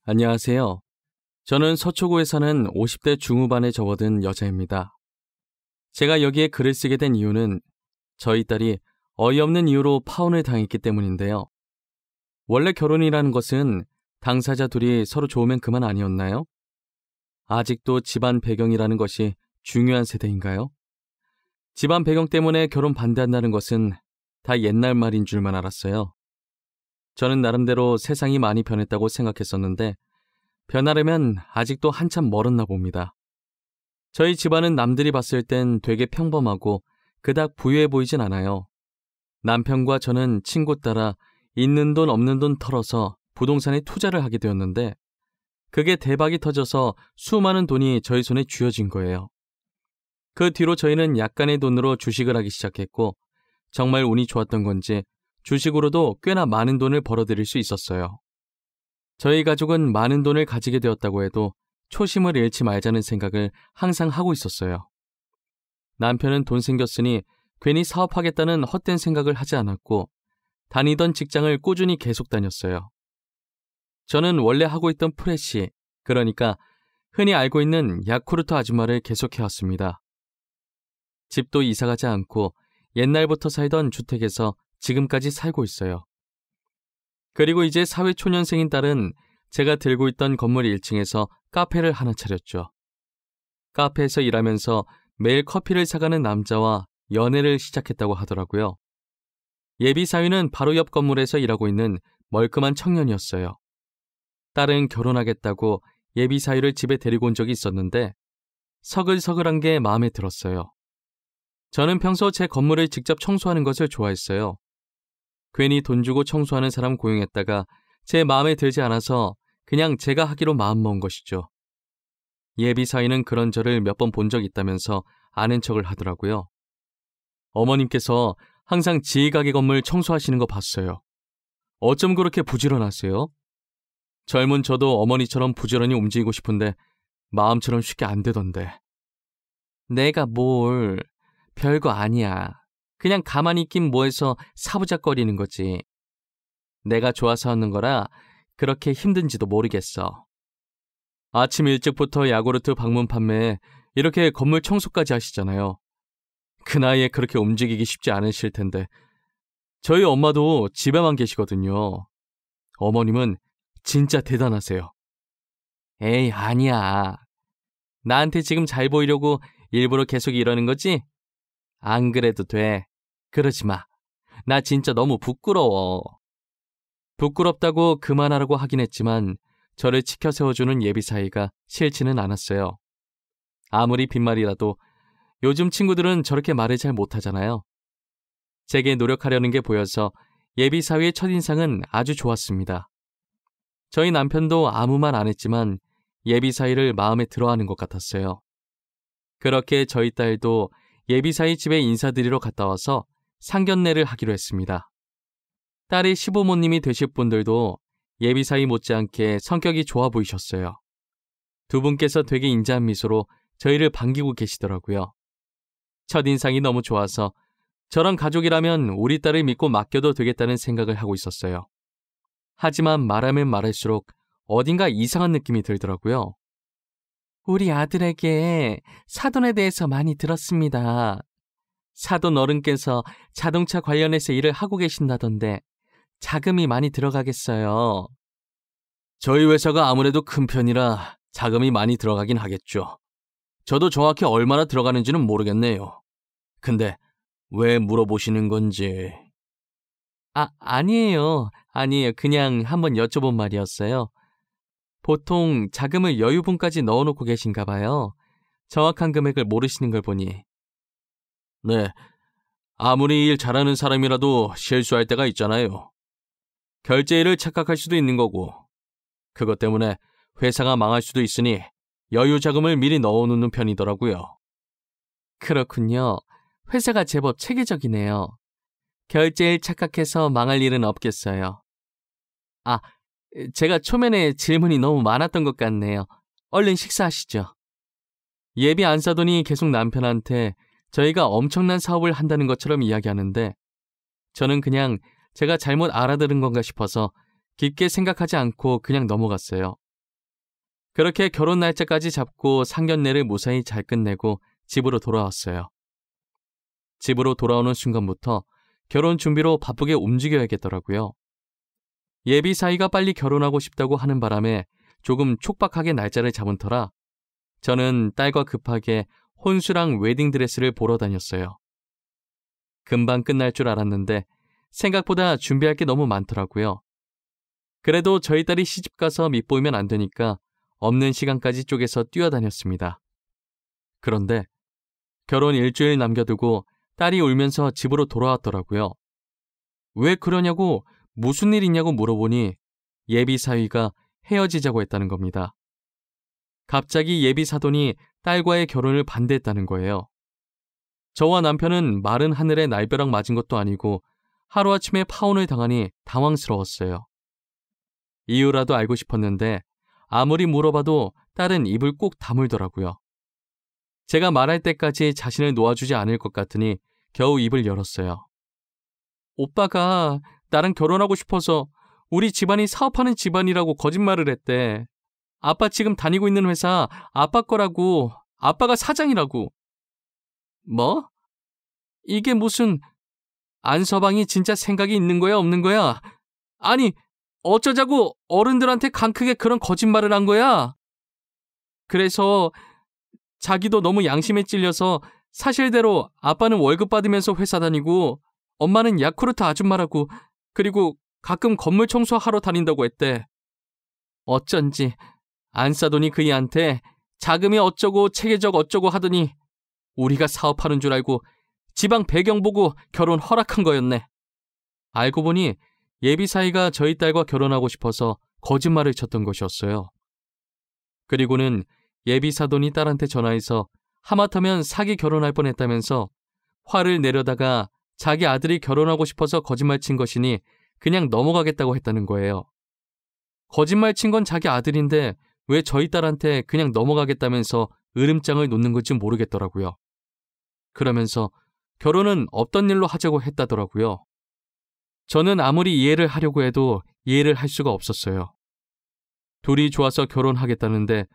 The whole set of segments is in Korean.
안녕하세요. 저는 서초구에 사는 50대 중후반에 접어든 여자입니다. 제가 여기에 글을 쓰게 된 이유는 저희 딸이 어이없는 이유로 파혼을 당했기 때문인데요. 원래 결혼이라는 것은 당사자 둘이 서로 좋으면 그만 아니었나요? 아직도 집안 배경이라는 것이 중요한 세대인가요? 집안 배경 때문에 결혼 반대한다는 것은 다 옛날 말인 줄만 알았어요. 저는 나름대로 세상이 많이 변했다고 생각했었는데 변하려면 아직도 한참 멀었나 봅니다. 저희 집안은 남들이 봤을 땐 되게 평범하고 그닥 부유해 보이진 않아요. 남편과 저는 친구 따라 있는 돈 없는 돈 털어서 부동산에 투자를 하게 되었는데 그게 대박이 터져서 수많은 돈이 저희 손에 쥐어진 거예요. 그 뒤로 저희는 약간의 돈으로 주식을 하기 시작했고 정말 운이 좋았던 건지 주식으로도 꽤나 많은 돈을 벌어들일 수 있었어요. 저희 가족은 많은 돈을 가지게 되었다고 해도 초심을 잃지 말자는 생각을 항상 하고 있었어요. 남편은 돈 생겼으니 괜히 사업하겠다는 헛된 생각을 하지 않았고 다니던 직장을 꾸준히 계속 다녔어요. 저는 원래 하고 있던 프레시, 그러니까 흔히 알고 있는 야쿠르트 아줌마를 계속해왔습니다. 집도 이사가지 않고 옛날부터 살던 주택에서 지금까지 살고 있어요. 그리고 이제 사회초년생인 딸은 제가 들고 있던 건물 1층에서 카페를 하나 차렸죠. 카페에서 일하면서 매일 커피를 사가는 남자와 연애를 시작했다고 하더라고요. 예비 사위는 바로 옆 건물에서 일하고 있는 멀끔한 청년이었어요. 딸은 결혼하겠다고 예비 사위를 집에 데리고 온 적이 있었는데 서글서글한 게 마음에 들었어요. 저는 평소 제 건물을 직접 청소하는 것을 좋아했어요. 괜히 돈 주고 청소하는 사람 고용했다가 제 마음에 들지 않아서 그냥 제가 하기로 마음먹은 것이죠. 예비 사위는 그런 저를 몇 번 본 적 있다면서 아는 척을 하더라고요. 어머님께서 항상 지희 가게 건물 청소하시는 거 봤어요. 어쩜 그렇게 부지런하세요? 젊은 저도 어머니처럼 부지런히 움직이고 싶은데 마음처럼 쉽게 안 되던데. 내가 뭘, 별거 아니야. 그냥 가만히 있긴 뭐해서 사부작거리는 거지. 내가 좋아서 하는 거라 그렇게 힘든지도 모르겠어. 아침 일찍부터 야구르트 방문 판매에 이렇게 건물 청소까지 하시잖아요. 그 나이에 그렇게 움직이기 쉽지 않으실 텐데 저희 엄마도 집에만 계시거든요. 어머님은 진짜 대단하세요. 에이, 아니야. 나한테 지금 잘 보이려고 일부러 계속 이러는 거지? 안 그래도 돼. 그러지 마. 나 진짜 너무 부끄러워. 부끄럽다고 그만하라고 하긴 했지만 저를 치켜 세워주는 예비 사이가 싫지는 않았어요. 아무리 빈말이라도 요즘 친구들은 저렇게 말을 잘 못하잖아요. 제게 노력하려는 게 보여서 예비 사위의 첫인상은 아주 좋았습니다. 저희 남편도 아무 말 안 했지만 예비 사위를 마음에 들어하는 것 같았어요. 그렇게 저희 딸도 예비 사위 집에 인사드리러 갔다 와서 상견례를 하기로 했습니다. 딸의 시부모님이 되실 분들도 예비 사위 못지않게 성격이 좋아 보이셨어요. 두 분께서 되게 인자한 미소로 저희를 반기고 계시더라고요. 첫인상이 너무 좋아서 저런 가족이라면 우리 딸을 믿고 맡겨도 되겠다는 생각을 하고 있었어요. 하지만 말하면 말할수록 어딘가 이상한 느낌이 들더라고요. 우리 아들에게 사돈에 대해서 많이 들었습니다. 사돈 어른께서 자동차 관련해서 일을 하고 계신다던데 자금이 많이 들어가겠어요. 저희 회사가 아무래도 큰 편이라 자금이 많이 들어가긴 하겠죠. 저도 정확히 얼마나 들어가는지는 모르겠네요. 근데 왜 물어보시는 건지. 아니에요. 그냥 한번 여쭤본 말이었어요. 보통 자금을 여유분까지 넣어놓고 계신가 봐요. 정확한 금액을 모르시는 걸 보니. 네, 아무리 일 잘하는 사람이라도 실수할 때가 있잖아요. 결제일을 착각할 수도 있는 거고 그것 때문에 회사가 망할 수도 있으니 여유 자금을 미리 넣어놓는 편이더라고요. 그렇군요. 회사가 제법 체계적이네요. 결제일 착각해서 망할 일은 없겠어요. 제가 초면에 질문이 너무 많았던 것 같네요. 얼른 식사하시죠. 예비 안 사돈이 계속 남편한테 저희가 엄청난 사업을 한다는 것처럼 이야기하는데 저는 그냥 제가 잘못 알아들은 건가 싶어서 깊게 생각하지 않고 그냥 넘어갔어요. 그렇게 결혼 날짜까지 잡고 상견례를 무사히 잘 끝내고 집으로 돌아왔어요. 집으로 돌아오는 순간부터 결혼 준비로 바쁘게 움직여야겠더라고요. 예비 사위가 빨리 결혼하고 싶다고 하는 바람에 조금 촉박하게 날짜를 잡은 터라 저는 딸과 급하게 혼수랑 웨딩드레스를 보러 다녔어요. 금방 끝날 줄 알았는데 생각보다 준비할 게 너무 많더라고요. 그래도 저희 딸이 시집가서 밉보이면 안 되니까 없는 시간까지 쪼개서 뛰어다녔습니다. 그런데 결혼 일주일 남겨두고 딸이 울면서 집으로 돌아왔더라고요. 왜 그러냐고 무슨 일 있냐고 물어보니 예비 사위가 헤어지자고 했다는 겁니다. 갑자기 예비 사돈이 딸과의 결혼을 반대했다는 거예요. 저와 남편은 마른 하늘에 날벼락 맞은 것도 아니고 하루아침에 파혼을 당하니 당황스러웠어요. 이유라도 알고 싶었는데 아무리 물어봐도 딸은 입을 꼭 다물더라고요. 제가 말할 때까지 자신을 놓아주지 않을 것 같으니 겨우 입을 열었어요. 오빠가 나랑 결혼하고 싶어서 우리 집안이 사업하는 집안이라고 거짓말을 했대. 아빠 지금 다니고 있는 회사 아빠 거라고, 아빠가 사장이라고. 뭐? 이게 무슨 안서방이 진짜 생각이 있는 거야 없는 거야? 아니 어쩌자고 어른들한테 강 크게 그런 거짓말을 한 거야? 그래서 자기도 너무 양심에 찔려서 사실대로 아빠는 월급 받으면서 회사 다니고 엄마는 야쿠르트 아줌마라고, 그리고 가끔 건물 청소하러 다닌다고 했대. 어쩐지 안사돈이 그이한테 자금이 어쩌고 체계적 어쩌고 하더니 우리가 사업하는 줄 알고 지방 배경 보고 결혼 허락한 거였네. 알고 보니 예비 사위가 저희 딸과 결혼하고 싶어서 거짓말을 쳤던 것이었어요. 그리고는 예비 사돈이 딸한테 전화해서 하마터면 사기 결혼할 뻔했다면서 화를 내려다가 자기 아들이 결혼하고 싶어서 거짓말 친 것이니 그냥 넘어가겠다고 했다는 거예요. 거짓말 친 건 자기 아들인데 왜 저희 딸한테 그냥 넘어가겠다면서 으름장을 놓는 건지 모르겠더라고요. 그러면서 결혼은 없던 일로 하자고 했다더라고요. 저는 아무리 이해를 하려고 해도 이해를 할 수가 없었어요. 둘이 좋아서 결혼하겠다는데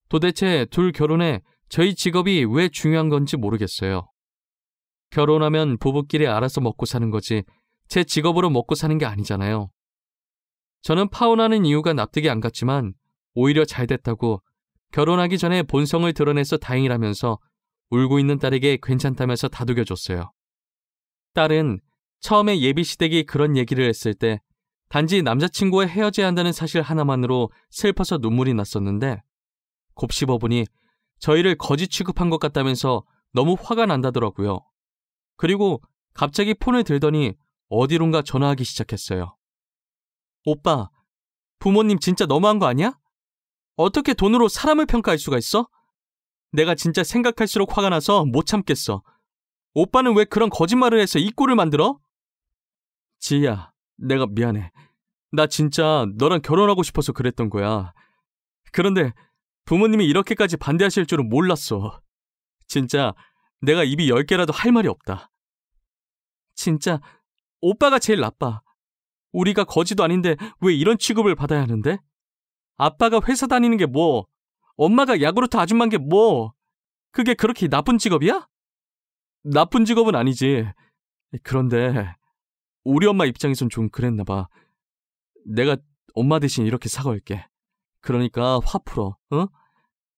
도대체 둘 결혼에 저희 직업이 왜 중요한 건지 모르겠어요. 결혼하면 부부끼리 알아서 먹고 사는 거지 제 직업으로 먹고 사는 게 아니잖아요. 저는 파혼하는 이유가 납득이 안 갔지만 오히려 잘 됐다고 결혼하기 전에 본성을 드러내서 다행이라면서 울고 있는 딸에게 괜찮다면서 다독여줬어요. 딸은 처음에 예비시댁이 그런 얘기를 했을 때 단지 남자친구와 헤어져야 한다는 사실 하나만으로 슬퍼서 눈물이 났었는데 곱씹어보니 저희를 거지 취급한 것 같다면서 너무 화가 난다더라고요. 그리고 갑자기 폰을 들더니 어디론가 전화하기 시작했어요. 오빠, 부모님 진짜 너무한 거 아니야? 어떻게 돈으로 사람을 평가할 수가 있어? 내가 진짜 생각할수록 화가 나서 못 참겠어. 오빠는 왜 그런 거짓말을 해서 이 꼴을 만들어? 지희야, 내가 미안해. 나 진짜 너랑 결혼하고 싶어서 그랬던 거야. 그런데 부모님이 이렇게까지 반대하실 줄은 몰랐어. 진짜 내가 입이 10개라도 할 말이 없다. 진짜 오빠가 제일 나빠. 우리가 거지도 아닌데 왜 이런 취급을 받아야 하는데? 아빠가 회사 다니는 게 뭐? 엄마가 야구르트 아줌마인 게 뭐? 그게 그렇게 나쁜 직업이야? 나쁜 직업은 아니지. 그런데 우리 엄마 입장에선 좀 그랬나 봐. 내가 엄마 대신 이렇게 사과할게. 그러니까 화 풀어, 어?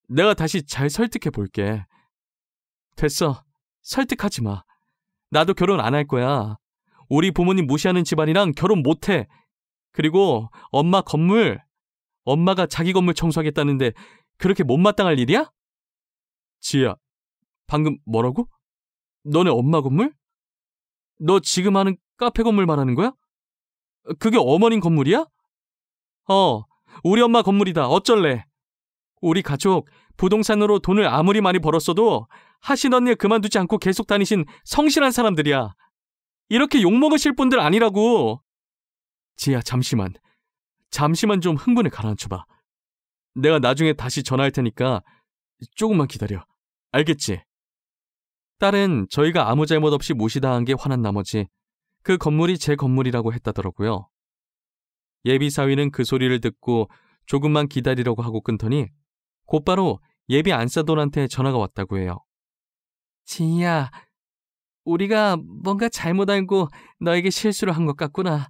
내가 다시 잘 설득해 볼게. 됐어. 설득하지 마. 나도 결혼 안 할 거야. 우리 부모님 무시하는 집안이랑 결혼 못 해. 그리고 엄마 건물, 엄마가 자기 건물 청소하겠다는데 그렇게 못마땅할 일이야? 지혜야, 방금 뭐라고? 너네 엄마 건물? 너 지금 하는 카페 건물 말하는 거야? 그게 어머님 건물이야? 우리 엄마 건물이다. 어쩔래? 우리 가족 부동산으로 돈을 아무리 많이 벌었어도 하시던 일 그만두지 않고 계속 다니신 성실한 사람들이야. 이렇게 욕먹으실 분들 아니라고. 지혜야, 잠시만 좀 흥분을 가라앉혀봐. 내가 나중에 다시 전화할 테니까 조금만 기다려. 알겠지? 딸은 저희가 아무 잘못 없이 무시당한 게 화난 나머지 그 건물이 제 건물이라고 했다더라고요. 예비 사위는 그 소리를 듣고 조금만 기다리려고 하고 끊더니 곧바로 예비 안사돈한테 전화가 왔다고 해요. 지희야, 우리가 뭔가 잘못 알고 너에게 실수를 한 것 같구나.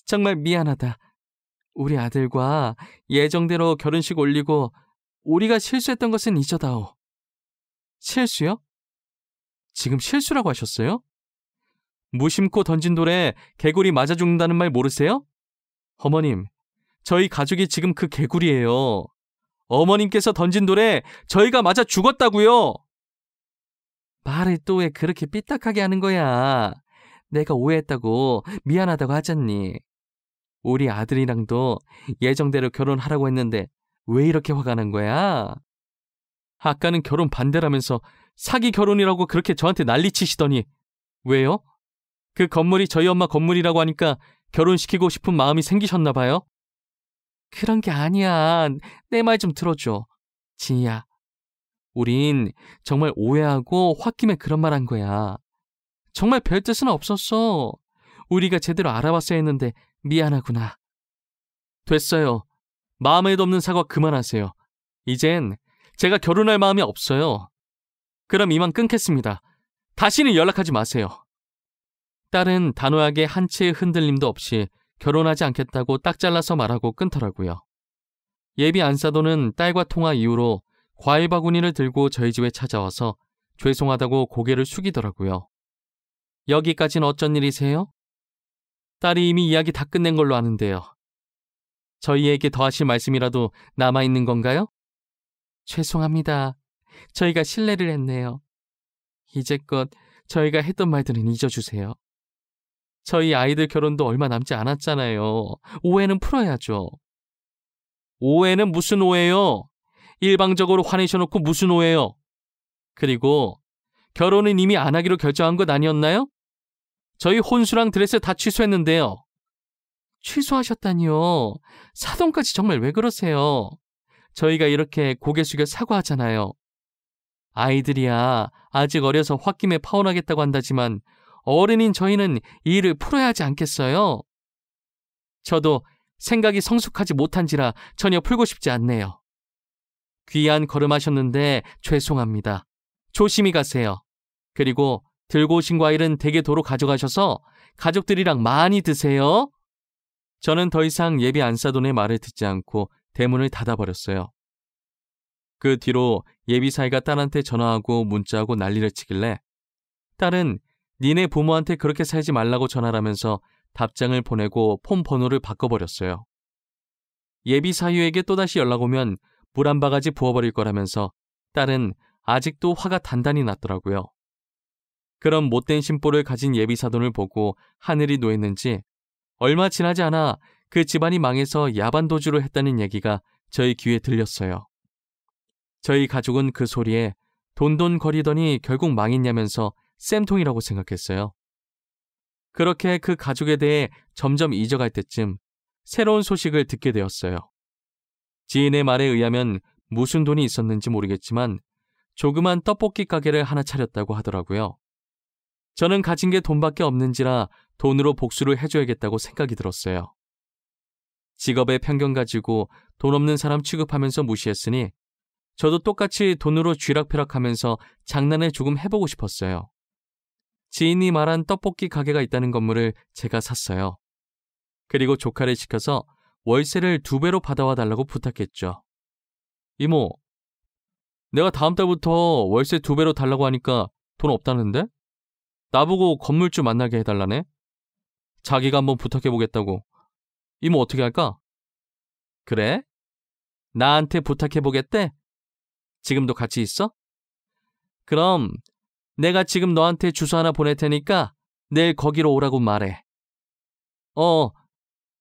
정말 미안하다. 우리 아들과 예정대로 결혼식 올리고 우리가 실수했던 것은 잊어다오. 실수요? 지금 실수라고 하셨어요? 무심코 던진 돌에 개구리 맞아 죽는다는 말 모르세요? 어머님, 저희 가족이 지금 그 개구리예요. 어머님께서 던진 돌에 저희가 맞아 죽었다고요. 말을 또 왜 그렇게 삐딱하게 하는 거야. 내가 오해했다고 미안하다고 하잖니. 우리 아들이랑도 예정대로 결혼하라고 했는데 왜 이렇게 화가 난 거야? 아까는 결혼 반대라면서 사기 결혼이라고 그렇게 저한테 난리치시더니 왜요? 그 건물이 저희 엄마 건물이라고 하니까 결혼시키고 싶은 마음이 생기셨나 봐요? 그런 게 아니야. 내 말 좀 들어줘. 지희야, 우린 정말 오해하고 홧김에 그런 말 한 거야. 정말 별 뜻은 없었어. 우리가 제대로 알아봤어야 했는데 미안하구나. 됐어요. 마음에도 없는 사과 그만하세요. 이젠 제가 결혼할 마음이 없어요. 그럼 이만 끊겠습니다. 다시는 연락하지 마세요. 딸은 단호하게 한 치의 흔들림도 없이 결혼하지 않겠다고 딱 잘라서 말하고 끊더라고요. 예비 안사돈은 딸과 통화 이후로 과일 바구니를 들고 저희 집에 찾아와서 죄송하다고 고개를 숙이더라고요. 여기까지는 어쩐 일이세요? 딸이 이미 이야기 다 끝낸 걸로 아는데요. 저희에게 더 하실 말씀이라도 남아있는 건가요? 죄송합니다. 저희가 실례를 했네요. 이제껏 저희가 했던 말들은 잊어주세요. 저희 아이들 결혼도 얼마 남지 않았잖아요. 오해는 풀어야죠. 오해는 무슨 오해요? 일방적으로 화내셔놓고 무슨 오해요? 그리고 결혼은 이미 안 하기로 결정한 것 아니었나요? 저희 혼수랑 드레스 다 취소했는데요. 취소하셨다니요. 사돈까지 정말 왜 그러세요? 저희가 이렇게 고개 숙여 사과하잖아요. 아이들이야 아직 어려서 홧김에 파혼하겠다고 한다지만 어른인 저희는 이 일을 풀어야 하지 않겠어요? 저도 생각이 성숙하지 못한지라 전혀 풀고 싶지 않네요. 귀한 걸음하셨는데 죄송합니다. 조심히 가세요. 그리고 들고 오신 과일은 대게도로 가져가셔서 가족들이랑 많이 드세요. 저는 더 이상 예비 안사돈의 말을 듣지 않고 대문을 닫아버렸어요. 그 뒤로 예비 사이가 딸한테 전화하고 문자하고 난리를 치길래 딸은 니네 부모한테 그렇게 살지 말라고 전화라면서 답장을 보내고 폰 번호를 바꿔버렸어요. 예비 사유에게 또다시 연락 오면 물 한 바가지 부어버릴 거라면서 딸은 아직도 화가 단단히 났더라고요. 그런 못된 심보를 가진 예비 사돈을 보고 하늘이 노했는지 얼마 지나지 않아 그 집안이 망해서 야반도주를 했다는 얘기가 저희 귀에 들렸어요. 저희 가족은 그 소리에 돈돈거리더니 결국 망했냐면서 쌤통이라고 생각했어요. 그렇게 그 가족에 대해 점점 잊어갈 때쯤 새로운 소식을 듣게 되었어요. 지인의 말에 의하면 무슨 돈이 있었는지 모르겠지만 조그만 떡볶이 가게를 하나 차렸다고 하더라고요. 저는 가진 게 돈밖에 없는지라 돈으로 복수를 해줘야겠다고 생각이 들었어요. 직업의 편견 가지고 돈 없는 사람 취급하면서 무시했으니 저도 똑같이 돈으로 쥐락펴락하면서 장난을 조금 해보고 싶었어요. 지인이 말한 떡볶이 가게가 있다는 건물을 제가 샀어요. 그리고 조카를 시켜서 월세를 2배로 받아와 달라고 부탁했죠. 이모, 내가 다음 달부터 월세 2배로 달라고 하니까 돈 없다는데? 나보고 건물주 만나게 해달라네? 자기가 한번 부탁해보겠다고. 이모 어떻게 할까? 그래? 나한테 부탁해보겠대? 지금도 같이 있어? 그럼 내가 지금 너한테 주소 하나 보낼 테니까 내일 거기로 오라고 말해.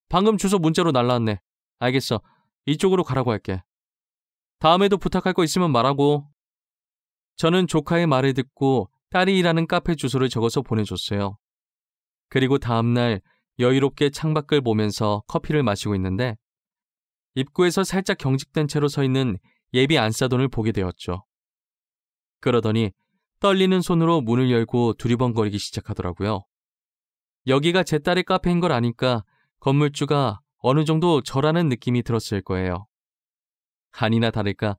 방금 주소 문자로 날라왔네. 알겠어. 이쪽으로 가라고 할게. 다음에도 부탁할 거 있으면 말하고. 저는 조카의 말을 듣고 딸이 일하는 카페 주소를 적어서 보내줬어요. 그리고 다음날 여유롭게 창밖을 보면서 커피를 마시고 있는데 입구에서 살짝 경직된 채로 서 있는 예비 안사돈을 보게 되었죠. 그러더니 떨리는 손으로 문을 열고 두리번거리기 시작하더라고요. 여기가 제 딸의 카페인 걸 아니까 건물주가 어느 정도 저라는 느낌이 들었을 거예요. 아니나 다를까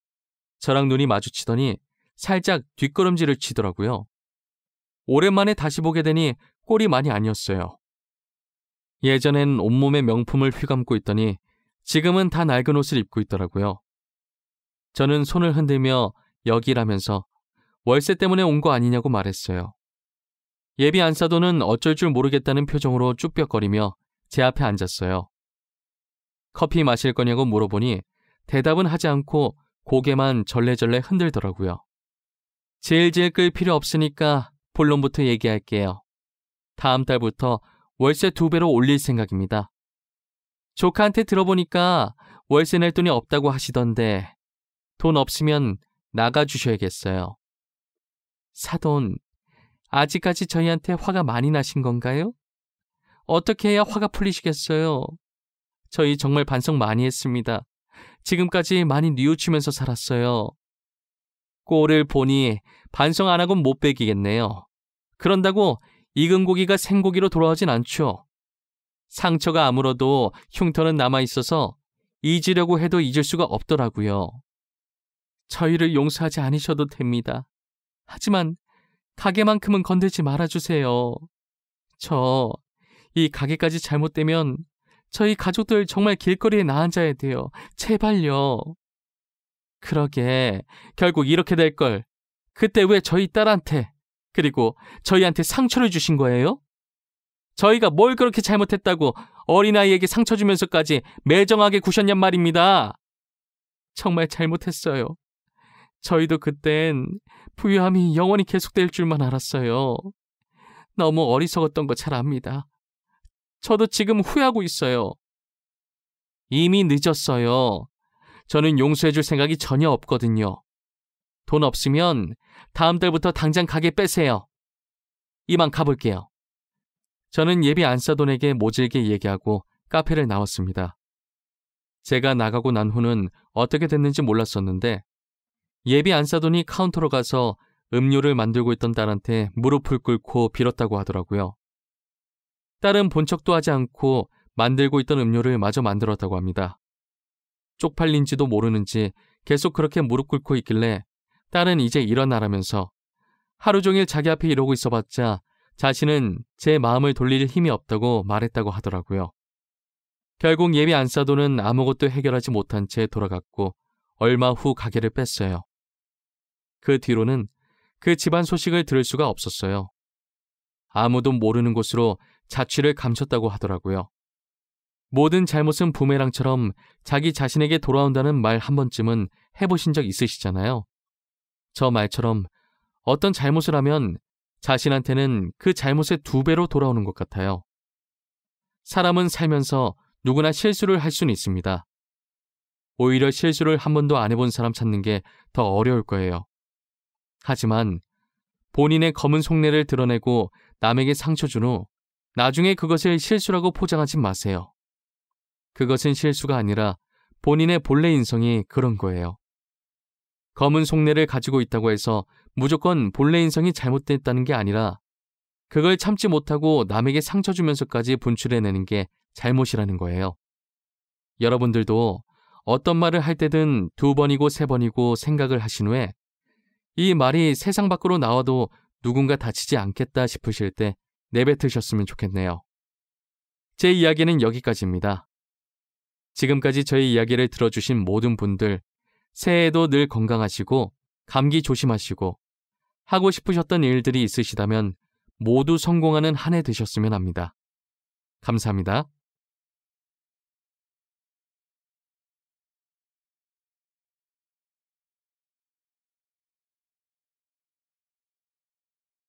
저랑 눈이 마주치더니 살짝 뒷걸음질을 치더라고요. 오랜만에 다시 보게 되니 꼴이 많이 아니었어요. 예전엔 온몸에 명품을 휘감고 있더니 지금은 다 낡은 옷을 입고 있더라고요. 저는 손을 흔들며 여기라면서 월세 때문에 온 거 아니냐고 말했어요. 예비 안사도는 어쩔 줄 모르겠다는 표정으로 쭈뼛거리며 제 앞에 앉았어요. 커피 마실 거냐고 물어보니 대답은 하지 않고 고개만 절레절레 흔들더라고요. 질질 끌 필요 없으니까 본론부터 얘기할게요. 다음 달부터 월세 2배로 올릴 생각입니다. 조카한테 들어보니까 월세 낼 돈이 없다고 하시던데 돈 없으면 나가주셔야겠어요. 사돈, 아직까지 저희한테 화가 많이 나신 건가요? 어떻게 해야 화가 풀리시겠어요? 저희 정말 반성 많이 했습니다. 지금까지 많이 뉘우치면서 살았어요. 꼴을 보니 반성 안 하곤 못 베기겠네요. 그런다고 익은 고기가 생고기로 돌아오진 않죠. 상처가 아물어도 흉터는 남아있어서 잊으려고 해도 잊을 수가 없더라고요. 저희를 용서하지 않으셔도 됩니다. 하지만 가게만큼은 건들지 말아주세요. 이 가게까지 잘못되면 저희 가족들 정말 길거리에 나앉아야 돼요. 제발요. 그러게 결국 이렇게 될 걸. 그때 왜 저희 딸한테 그리고 저희한테 상처를 주신 거예요? 저희가 뭘 그렇게 잘못했다고 어린아이에게 상처 주면서까지 매정하게 구셨냔 말입니다. 정말 잘못했어요. 저희도 그땐 부유함이 영원히 계속될 줄만 알았어요. 너무 어리석었던 거 잘 압니다. 저도 지금 후회하고 있어요. 이미 늦었어요. 저는 용서해줄 생각이 전혀 없거든요. 돈 없으면 다음 달부터 당장 가게 빼세요. 이만 가볼게요. 저는 예비 안사돈에게 모질게 얘기하고 카페를 나왔습니다. 제가 나가고 난 후는 어떻게 됐는지 몰랐었는데 예비 안사돈이 카운터로 가서 음료를 만들고 있던 딸한테 무릎을 꿇고 빌었다고 하더라고요. 딸은 본 척도 하지 않고 만들고 있던 음료를 마저 만들었다고 합니다. 쪽팔린지도 모르는지 계속 그렇게 무릎 꿇고 있길래 딸은 이제 일어나라면서 하루 종일 자기 앞에 이러고 있어봤자 자신은 제 마음을 돌릴 힘이 없다고 말했다고 하더라고요. 결국 예비 안사돈은 아무것도 해결하지 못한 채 돌아갔고 얼마 후 가게를 뺐어요. 그 뒤로는 그 집안 소식을 들을 수가 없었어요. 아무도 모르는 곳으로 자취를 감췄다고 하더라고요. 모든 잘못은 부메랑처럼 자기 자신에게 돌아온다는 말 한 번쯤은 해보신 적 있으시잖아요. 저 말처럼 어떤 잘못을 하면 자신한테는 그 잘못의 2배로 돌아오는 것 같아요. 사람은 살면서 누구나 실수를 할 수는 있습니다. 오히려 실수를 한 번도 안 해본 사람 찾는 게 더 어려울 거예요. 하지만 본인의 검은 속내를 드러내고 남에게 상처 준 후 나중에 그것을 실수라고 포장하지 마세요. 그것은 실수가 아니라 본인의 본래 인성이 그런 거예요. 검은 속내를 가지고 있다고 해서 무조건 본래 인성이 잘못됐다는 게 아니라 그걸 참지 못하고 남에게 상처 주면서까지 분출해내는 게 잘못이라는 거예요. 여러분들도 어떤 말을 할 때든 2번이고 3번이고 생각을 하신 후에 이 말이 세상 밖으로 나와도 누군가 다치지 않겠다 싶으실 때 내뱉으셨으면 좋겠네요. 제 이야기는 여기까지입니다. 지금까지 저희 이야기를 들어주신 모든 분들, 새해에도 늘 건강하시고 감기 조심하시고 하고 싶으셨던 일들이 있으시다면 모두 성공하는 한 해 되셨으면 합니다. 감사합니다.